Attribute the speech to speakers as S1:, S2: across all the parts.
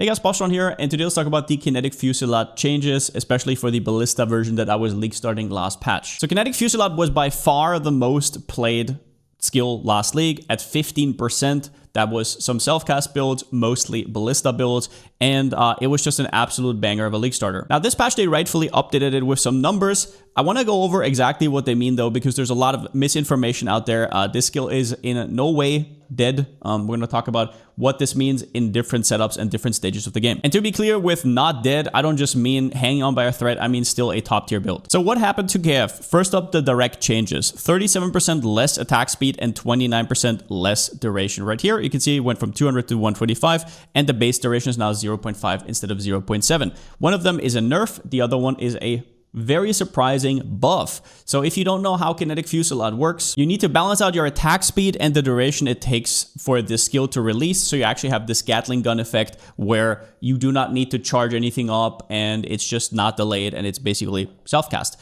S1: Hey guys, Palsteron here, and today let's talk about the Kinetic Fusillade changes, especially for the Ballista version that I was league starting last patch. So Kinetic Fusillade was by far the most played skill last league at 15%. That was some self-cast builds, mostly Ballista builds, and it was just an absolute banger of a league starter. Now, this patch, they rightfully updated it with some numbers. I want to go over exactly what they mean, though, because there's a lot of misinformation out there. This skill is in no way dead. We're going to talk about what this means in different setups and different stages of the game. And to be clear, with not dead, I don't just mean hanging on by a thread. I mean still a top tier build. So what happened to KF? First up, the direct changes. 37% less attack speed and 29% less duration. Right here, you can see it went from 200 to 125, and the base duration is now 0.5 instead of 0.7. One of them is a nerf. The other one is a very surprising buff. So if you don't know how Kinetic Fusillade works, you need to balance out your attack speed and the duration it takes for this skill to release. So you actually have this Gatling gun effect where you do not need to charge anything up and it's just not delayed and it's basically self-cast.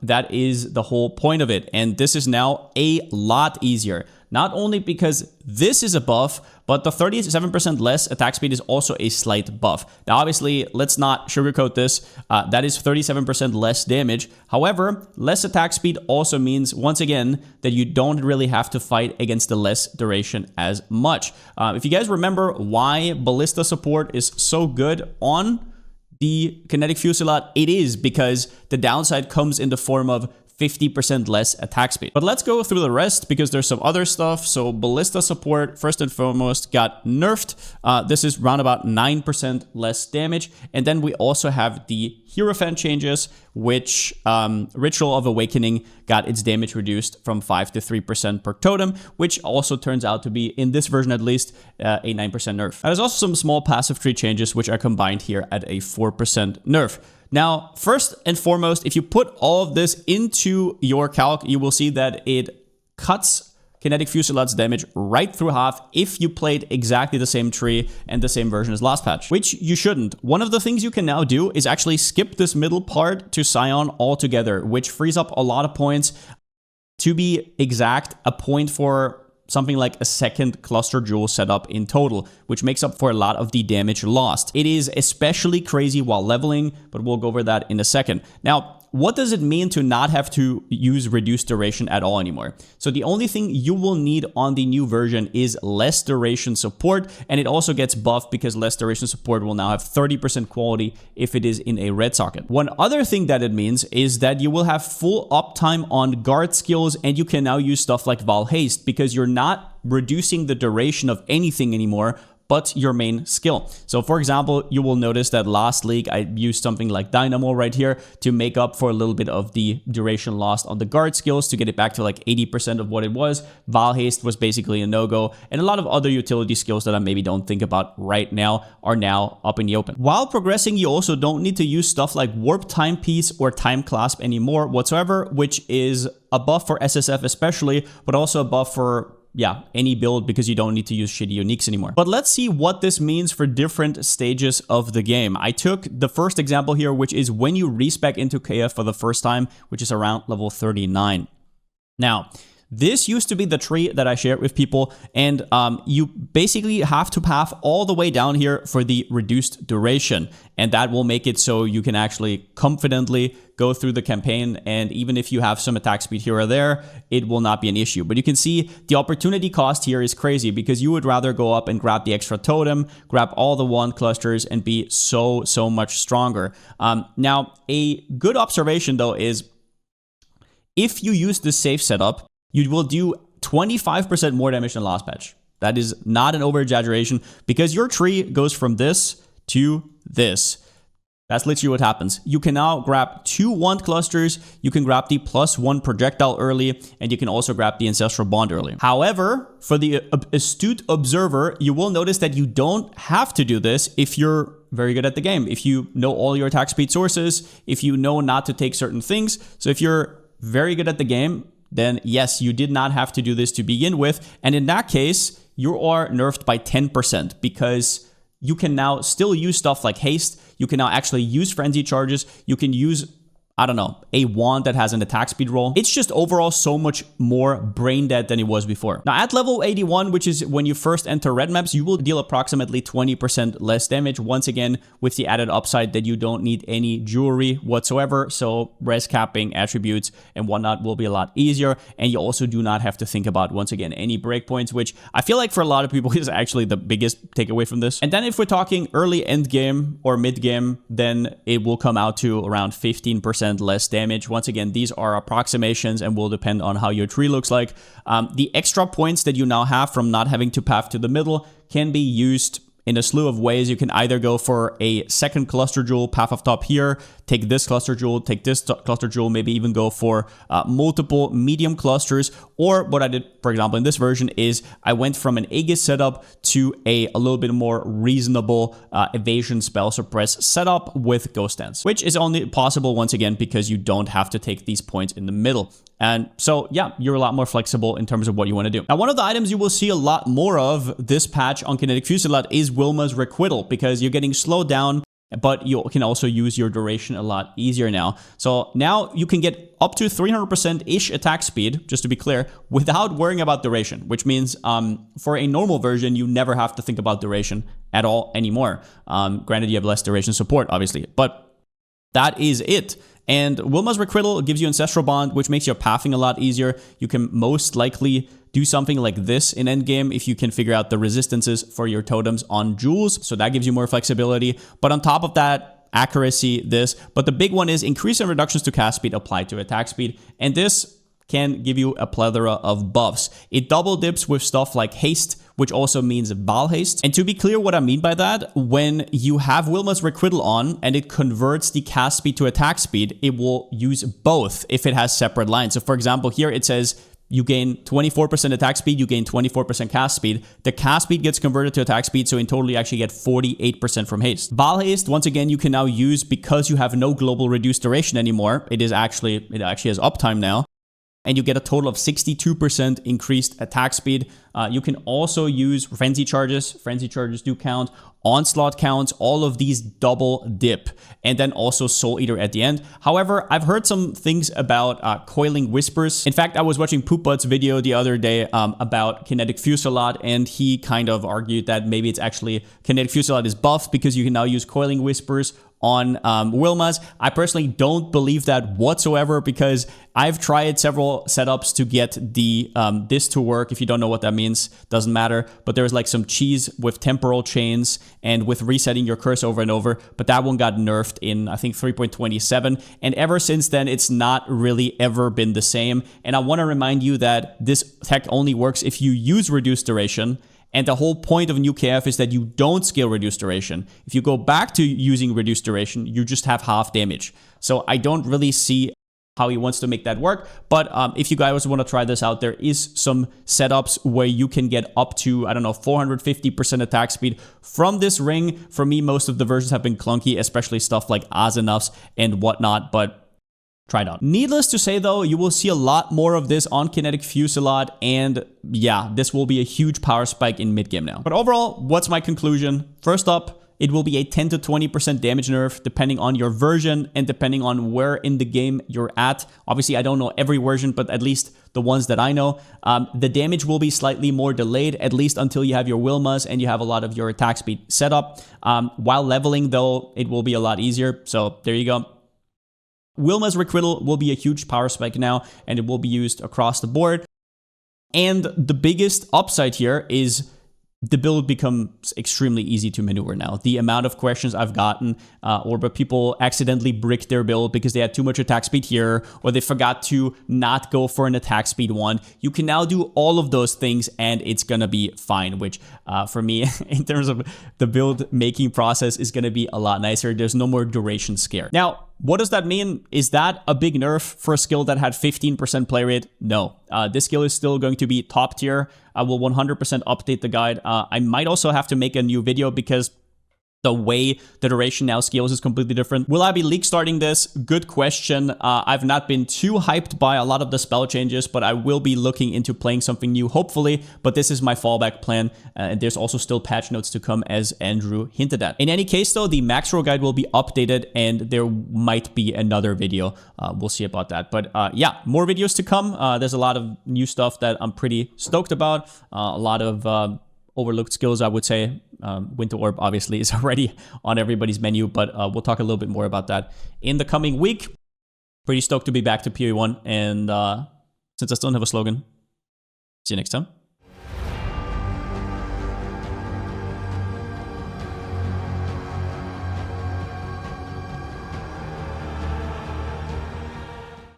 S1: That is the whole point of it. And this is now a lot easier. Not only because this is a buff, but the 37% less attack speed is also a slight buff. Now, obviously, let's not sugarcoat this. That is 37% less damage. However, less attack speed also means, once again, that you don't really have to fight against the less duration as much. If you guys remember why Ballista support is so good on the Kinetic Fusillade, it is because the downside comes in the form of 50% less attack speed. But let's go through the rest because there's some other stuff. So Ballista support, first and foremost, got nerfed. This is around about 9% less damage. And then we also have the Hierophant changes, which Ritual of Awakening got its damage reduced from 5 to 3% per totem, which also turns out to be, in this version at least, a 9% nerf. There's also some small passive tree changes, which are combined here at a 4% nerf. Now, first and foremost, if you put all of this into your calc, you will see that it cuts Kinetic Fusillade's damage right through half if you played exactly the same tree and the same version as last patch, which you shouldn't. One of the things you can now do is actually skip this middle part to Scion altogether, which frees up a lot of points. To be exact, a point for something like a second cluster jewel setup in total, which makes up for a lot of the damage lost. It is especially crazy while leveling, but we'll go over that in a second. Now, what does it mean to not have to use reduced duration at all anymore? So the only thing you will need on the new version is less duration support, and it also gets buffed because less duration support will now have 30% quality if it is in a red socket. One other thing that it means is that you will have full uptime on guard skills, and you can now use stuff like Val Haste because you're not reducing the duration of anything anymore but your main skill. So for example, you will notice that last league I used something like Dynamo right here to make up for a little bit of the duration lost on the guard skills to get it back to like 80% of what it was. Val Haste was basically a no-go, and a lot of other utility skills that I maybe don't think about right now are now up in the open. While progressing, you also don't need to use stuff like Warp Timepiece or Time Clasp anymore whatsoever, which is a buff for SSF especially, but also a buff for any build because you don't need to use shitty uniques anymore. But let's see what this means for different stages of the game. I took the first example here, which is when you respec into KF for the first time, which is around level 39. Now, this used to be the tree that I shared with people, and you basically have to path all the way down here for the reduced duration, and that will make it so you can actually confidently go through the campaign, and even if you have some attack speed here or there, it will not be an issue. But you can see the opportunity cost here is crazy because you would rather go up and grab the extra totem, grab all the wand clusters, and be so much stronger. Now, a good observation though is if you use this safe setup, you will do 25% more damage than last patch. That is not an over-exaggeration because your tree goes from this to this. That's literally what happens. You can now grab 2 wand clusters, you can grab the +1 projectile early, and you can also grab the Ancestral Bond early. However, for the astute observer, you will notice that you don't have to do this if you're very good at the game, if you know all your attack speed sources, if you know not to take certain things. So if you're very good at the game, then yes, you did not have to do this to begin with. And in that case, you are nerfed by 10% because you can now still use stuff like haste. You can now actually use frenzy charges. You can use I don't know, a wand that has an attack speed roll. It's just overall so much more brain dead than it was before. Now at level 81, which is when you first enter red maps, you will deal approximately 20% less damage, once again with the added upside that you don't need any jewelry whatsoever, so res capping, attributes, and whatnot will be a lot easier, and you also do not have to think about, once again, any breakpoints, which I feel like for a lot of people is actually the biggest takeaway from this. And then if we're talking early end game or mid game, then it will come out to around 15% less damage. Once again, these are approximations and will depend on how your tree looks like. The extra points that you now have from not having to path to the middle can be used in a slew of ways. You can either go for a second cluster jewel, path of top here, take this cluster jewel, take this cluster jewel, maybe even go for multiple medium clusters. Or what I did, for example, in this version is I went from an Aegis setup to a little bit more reasonable evasion spell suppress setup with Ghost Dance, which is only possible, once again, because you don't have to take these points in the middle. And so, yeah, you're a lot more flexible in terms of what you want to do. Now, one of the items you will see a lot more of this patch on Kinetic Fusillade is Wilma's Requital, because you're getting slowed down, but you can also use your duration a lot easier now. So now you can get up to 300%-ish attack speed, just to be clear, without worrying about duration, which means for a normal version, you never have to think about duration at all anymore. Granted, you have less duration support, obviously, but that is it. And Wilma's Requital gives you Ancestral Bond, which makes your pathing a lot easier. You can most likely do something like this in endgame if you can figure out the resistances for your totems on jewels. So that gives you more flexibility. But on top of that, accuracy, this. But the big one is increase and reductions to cast speed applied to attack speed. And this can give you a plethora of buffs. It double dips with stuff like haste, which also means Val haste. And to be clear what I mean by that, when you have Wilma's Requital on and it converts the cast speed to attack speed, it will use both if it has separate lines. So for example, here it says you gain 24% attack speed, you gain 24% cast speed. The cast speed gets converted to attack speed, so in total you actually get 48% from haste. Val haste, once again, you can now use because you have no global reduced duration anymore. It actually has uptime now. And you get a total of 62% increased attack speed. You can also use Frenzy Charges. Frenzy Charges do count. Onslaught counts. All of these double dip. And then also Soul Eater at the end. However, I've heard some things about Coiling Whispers. In fact, I was watching Poopbutt's video the other day about Kinetic Fusillade, and he kind of argued that maybe it's actually Kinetic Fusillade is buffed because you can now use Coiling Whispers on Wilma's. I personally don't believe that whatsoever, because I've tried several setups to get the this to work. If you don't know what that means, doesn't matter. But there's like some cheese with temporal chains and with resetting your curse over and over. But that one got nerfed in, I think, 3.27. And ever since then, it's not really ever been the same. And I want to remind you that this tech only works if you use reduced duration. And the whole point of New KF is that you don't scale reduced duration. If you go back to using reduced duration, you just have half damage. So I don't really see how he wants to make that work. But if you guys want to try this out, there is some setups where you can get up to, I don't know, 450% attack speed from this ring. For me, most of the versions have been clunky, especially stuff like Azenaf's and whatnot, but try it out. Needless to say, though, you will see a lot more of this on Kinetic Fusillade, and yeah, this will be a huge power spike in mid-game now. But overall, what's my conclusion? First up, it will be a 10 to 20% damage nerf depending on your version and depending on where in the game you're at. Obviously, I don't know every version, but at least the ones that I know. The damage will be slightly more delayed, at least until you have your Wilmas and you have a lot of your attack speed set up. While leveling, though, it will be a lot easier. So there you go. Wilma's Requital will be a huge power spike now, and it will be used across the board. And the biggest upside here is the build becomes extremely easy to maneuver now. The amount of questions I've gotten, or but people accidentally bricked their build because they had too much attack speed here, or they forgot to not go for an attack speed one. You can now do all of those things, and it's gonna be fine, which for me, in terms of the build making process, is gonna be a lot nicer. There's no more duration scare. Now, what does that mean? Is that a big nerf for a skill that had 15% play rate? No. This skill is still going to be top tier. I will 100% update the guide. I might also have to make a new video because the way the duration now scales is completely different. Will I be league starting this? Good question. I've not been too hyped by a lot of the spell changes, but I will be looking into playing something new, hopefully. But this is my fallback plan. And there's also still patch notes to come, as Andrew hinted at. In any case, though, the max roll guide will be updated and there might be another video. We'll see about that. But yeah, more videos to come. There's a lot of new stuff that I'm pretty stoked about. A lot of overlooked skills, I would say. Winter Orb obviously is already on everybody's menu, but we'll talk a little bit more about that in the coming week. Pretty stoked to be back to PoE1, and since I still don't have a slogan, see you next time.